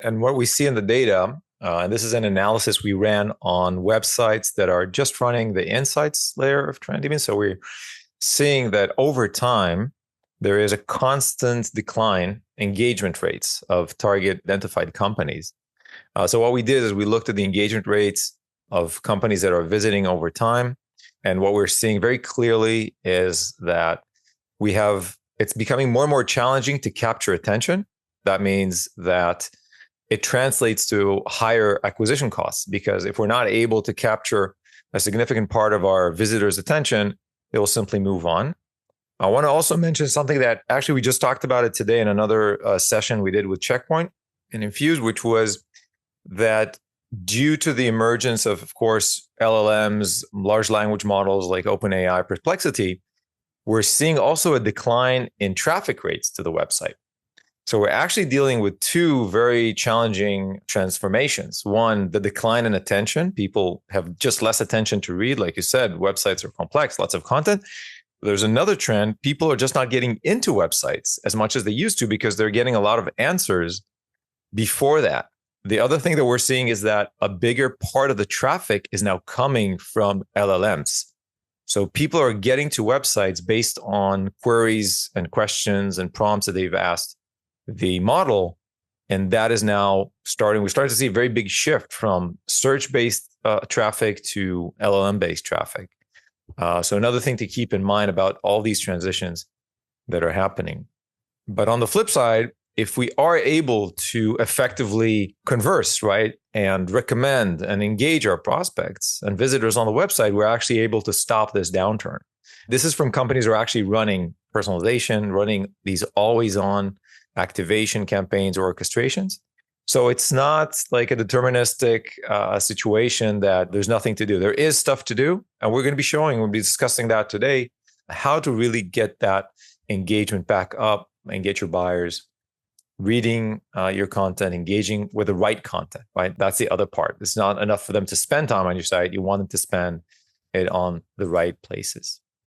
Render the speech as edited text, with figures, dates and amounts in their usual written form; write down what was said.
And what we see in the data, and this is an analysis we ran on websites that are just running the insights layer of TrendDemon. So we're seeing that over time, there is a constant decline engagement rates of target identified companies. So what we did is we looked at the engagement rates of companies that are visiting over time. And what we're seeing very clearly is that it's becoming more and more challenging to capture attention. That means that it translates to higher acquisition costs, because if we're not able to capture a significant part of our visitors' attention, they will simply move on. I want to also mention something that actually we just talked about it today in another session we did with Checkpoint and Infuse, which was that due to the emergence of course, LLMs, large language models like OpenAI, Perplexity, we're seeing also a decline in traffic rates to the website. So we're actually dealing with two very challenging transformations. One, the decline in attention. People have just less attention to read. Like you said, websites are complex, lots of content. There's another trend. People are just not getting into websites as much as they used to because they're getting a lot of answers before that. The other thing that we're seeing is that a bigger part of the traffic is now coming from LLMs. So people are getting to websites based on queries and questions and prompts that they've asked the model. And that is now we're starting to see a very big shift from search-based traffic to LLM-based traffic. So another thing to keep in mind about all these transitions that are happening. But on the flip side, if we are able to effectively converse, right, and recommend and engage our prospects and visitors on the website, we're actually able to stop this downturn. This is from companies who are actually running personalization, running these always-on activation campaigns or orchestrations. So it's not like a deterministic situation that there's nothing to do. There is stuff to do. And we'll be discussing that today, how to really get that engagement back up and get your buyers reading your content, engaging with the right content, right? That's the other part. It's not enough for them to spend time on your site. You want them to spend it on the right places.